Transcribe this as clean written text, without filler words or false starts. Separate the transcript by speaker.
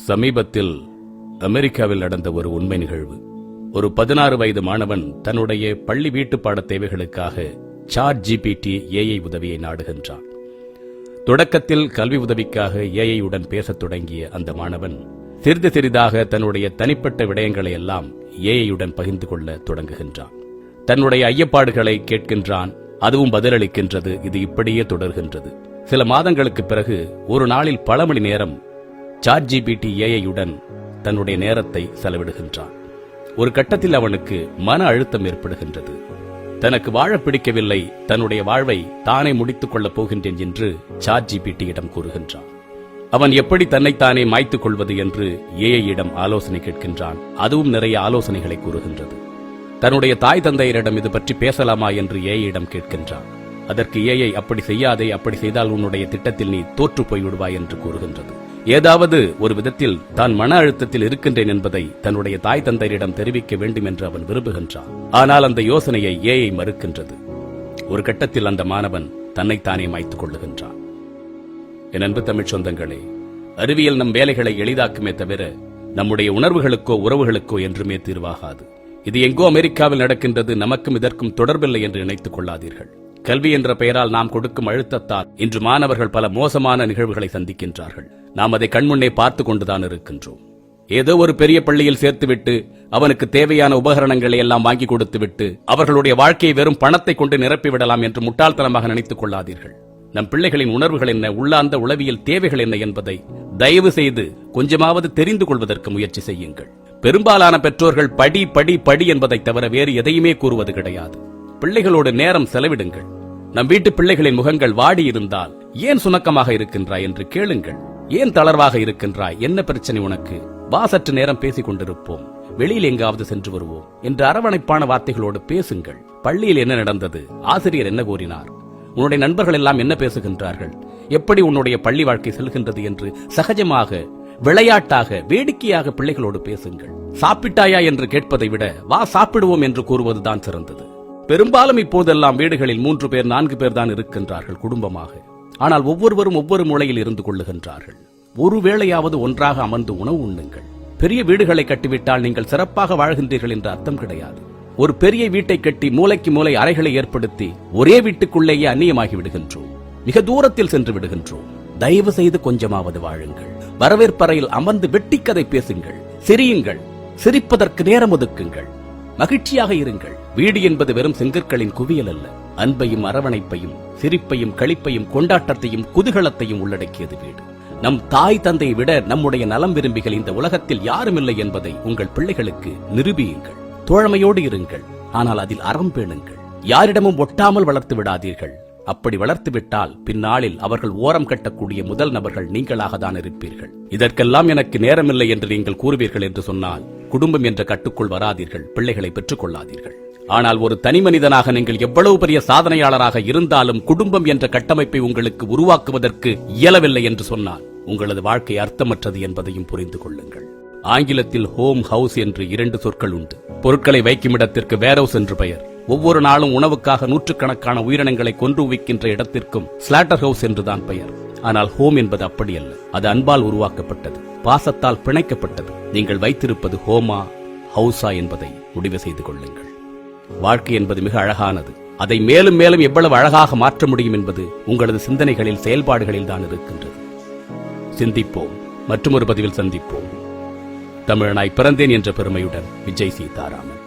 Speaker 1: சமீபத்தில் அமெரிக்காவில் நடந்த ஒரு உண்மை நிகழ்வு. ஒரு 16 வயது மாணவன் தன்னுடைய பள்ளி வீட்டு பாட தேவைகளுக்காக ChatGPT AI உதவியை நாடுகின்றான். தொடக்கத்தில் கல்வி உதவிக்காக AI உடன் பேசத் தொடங்கிய அந்த மாணவன் சிறிது சிறிதாக தன்னுடைய தனிப்பட்ட விடயங்களை எல்லாம் AI உடன் பகிர்ந்து கொள்ள தொடங்குகின்றான். தன்னுடைய ஐயப்பாடுகளை கேட்கின்றான், அதுவும் பதிலளிக்கின்றது. இது இப்படியே தொடர்கின்றது. சில மாதங்களுக்கு பிறகு ஒரு நாளில் பல மணி நேரம் ChatGPT AI உடன் தன்னுடைய நேரத்தை செலவிடுகின்றான். ஒரு கட்டத்தில் அவனுக்கு மன அழுத்தம் ஏற்படுகின்றது. தனக்கு வாழ பிடிக்கவில்லை, தன்னுடைய வாழ்வை தானே முடித்துக் கொள்ளப் போகின்றேன் என்று ChatGPT-இடம் கூறுகின்றான். அவன் எப்படி தன்னைத்தானே மாய்த்துக் கொள்வது என்று AI-இடம் ஆலோசனை கேட்கின்றான். அதுவும் நிறைய ஆலோசனைகளை கூறுகின்றது. தன்னுடைய தாய் தந்தையரிடம் இது பற்றி பேசலாமா என்று AI-இடம் கேட்கின்றான். அதற்கு AI அப்படி செய்யாதே, அப்படி செய்தால் உன்னுடைய திட்டத்தில் நீ தோற்று போய்விடுவாய் என்று கூறுகின்றது. ஏதாவது ஒரு விதத்தில் தான் மன அழுத்தத்தில் இருக்கின்றேன் என்பதை தன்னுடைய தாய் தந்தையரிடம் தெரிவிக்க வேண்டும் என்று அவன் விரும்புகின்றான். ஆனால் அந்த யோசனையை AI மறுக்கின்றது. ஒரு கட்டத்தில் அந்த மாணவன் தன்னைத்தானே மாய்த்துக் கொள்ளுகின்றான். என் அன்பு தமிழ் சொந்தங்களே, அறிவியல் நம் வேலைகளை எளிதாக்குமே தவிர நம்முடைய உணர்வுகளுக்கோ உறவுகளுக்கோ என்றுமே தீர்வாகாது. இது எங்கோ அமெரிக்காவில் நடக்கின்றது, நமக்கும் இதற்கும் தொடர்பில்லை என்று நினைத்துக் கொள்ளாதீர்கள். கல்வி என்ற பெயரால் நாம் கொடுக்கும் அழுத்தத்தால் இன்று மாணவர்கள் பல மோசமான நிகழ்வுகளை சந்திக்கின்றார்கள். நாம் அதை கண்முன்னே பார்த்து கொண்டுதான் இருக்கின்றோம். ஏதோ ஒரு பெரிய பள்ளியில் சேர்த்துவிட்டு அவனுக்கு தேவையான உபகரணங்களை எல்லாம் வாங்கி கொடுத்துவிட்டு அவர்களுடைய வாழ்க்கையை வெறும் பணத்தை கொண்டு நிரப்பிவிடலாம் என்று முட்டாள்தனமாக நினைத்துக் கொள்ளாதீர்கள். நம் பிள்ளைகளின் உணர்வுகள் என்ன, உள்ளார்ந்த உளவியல் தேவைகள் என்ன என்பதை தயவு செய்து கொஞ்சமாவது தெரிந்து கொள்வதற்கு முயற்சி செய்யுங்கள். பெரும்பாலான பெற்றோர்கள் படி படி படி என்பதை தவிர வேறு எதையுமே கூறுவது கிடையாது. பிள்ளைகளோடு நேரம் செலவிடுங்கள். நம் வீட்டு பிள்ளைகளின் முகங்கள் வாடி இருந்தால் ஏன் சுணக்கமாக இருக்கின்றாய் என்று கேளுங்கள். ஏன் தளர்வாக இருக்கின்றாய், என்ன பிரச்சனை உனக்கு, வா சற்று நேரம் பேசிக் கொண்டிருப்போம், வெளியில் எங்காவது சென்று வருவோம் என்று அரவணைப்பான வார்த்தைகளோடு பேசுங்கள். பள்ளியில் என்ன நடந்தது, ஆசிரியர் என்ன கூறினார், உன்னுடைய நண்பர்கள் எல்லாம் என்ன பேசுகின்றார்கள், எப்படி உன்னுடைய பள்ளி வாழ்க்கை செல்கின்றது என்று சகஜமாக, விளையாட்டாக, வேடிக்கையாக பிள்ளைகளோடு பேசுங்கள். சாப்பிட்டாயா என்று கேட்பதை விட வா சாப்பிடுவோம் என்று கூறுவதுதான் சிறந்தது. பெரும்பாலும் இப்போதெல்லாம் வீடுகளில் 3 பேர் 4 பேர் தான் இருக்கின்றார்கள் குடும்பமாக. ஆனால் ஒவ்வொருவரும் ஒவ்வொரு மூலையில் இருந்து கொள்ளுகின்றார்கள். ஒரு வேளையாவது ஒன்றாக அமர்ந்து உணவு உண்ணுங்கள். பெரிய வீடுகளை கட்டிவிட்டால் நீங்கள் சிறப்பாக வாழ்கின்றீர்கள் என்ற அர்த்தம் கிடையாது. ஒரு பெரிய வீட்டை கட்டி மூலைக்கு மூலை அறைகளை ஏற்படுத்தி ஒரே வீட்டுக்குள்ளேயே அந்நியமாகி விடுகின்றோம். மிக தூரத்தில் சென்று விடுகின்றோம். தயவு செய்து கொஞ்சமாவது வாழுங்கள். வரவேற்பறையில் அமர்ந்து வெட்டிக்கதை பேசுங்கள், சிரியுங்கள், சிரிப்பதற்கு நேரம் ஒதுக்குங்கள், மகிழ்ச்சியாக இருங்கள். வீடு என்பது வெறும் செங்கற்களின் குவியல் அல்ல. அன்பையும் அரவணைப்பையும் சிரிப்பையும் களிப்பையும் கொண்டாட்டத்தையும் குதூகலத்தையும் உள்ளடக்கியது வீடு. நம் தாய் தந்தையை விட நம்முடைய நலம் விரும்பிகள் இந்த உலகத்தில் யாருமில்லை என்பதை உங்கள் பிள்ளைகளுக்கு நிரூபியுங்கள். தோழமையோடு இருங்கள், ஆனால் அதில் அறம் பேணுங்கள். யாரிடமும் ஒட்டாமல் வளர்த்து விடாதீர்கள். அப்படி வளர்த்துவிட்டால் பின்னாளில் அவர்கள் ஓரம் கட்டக்கூடிய முதல் நபர்கள் நீங்களாக தான் இருப்பீர்கள். இதற்கெல்லாம் எனக்கு நேரமில்லை என்று நீங்கள் கூறுவீர்கள் என்று சொன்னால் குடும்பம் என்ற கட்டுக்குள் வராதீர்கள், பிள்ளைகளை பெற்றுக் கொள்ளாதீர்கள். ஆனால் ஒரு தனி மனிதனாக நீங்கள் எவ்வளவு பெரிய சாதனையாளராக இருந்தாலும் குடும்பம் என்ற கட்டமைப்பை உங்களுக்கு உருவாக்குவதற்கு இயலவில்லை என்று சொன்னால் உங்களது வாழ்க்கை அர்த்தமற்றது என்பதையும் புரிந்து கொள்ளுங்கள். ஆங்கிலத்தில் ஹோம், ஹவுஸ் என்று 2 சொற்கள் உண்டு. பொருட்களை வைக்கும் இடத்திற்கு வேர்ஹவுஸ் என்று பெயர். ஒவ்வொரு நாளும் உணவுக்காக நூற்றுக்கணக்கான உயிரினங்களை கொன்று உவிக்கின்ற இடத்திற்கும் ஸ்லாட்டர் ஹவுஸ் என்றுதான் பெயர். ஆனால் ஹோம் என்பது அப்படி அல்ல. அது அன்பால் உருவாக்கப்பட்டது, பாசத்தால் பிணைக்கப்பட்டது. நீங்கள் வைத்திருப்பது ஹோமா, ஹவுஸா என்பதை முடிவு செய்து கொள்ளுங்கள். வாழ்க்கை என்பது மிக அழகானது. அதை மேலும் மேலும் எவ்வளவு அழகாக மாற்ற முடியும் என்பது உங்களது சிந்தனைகளில், செயல்பாடுகளில் தான் இருக்கின்றது. சிந்திப்போம். மற்றொரு பதிவில் சந்திப்போம். தமிழனாய் பிறந்தேன் என்ற பெருமையுடன் விஜய் சீதாராமன்.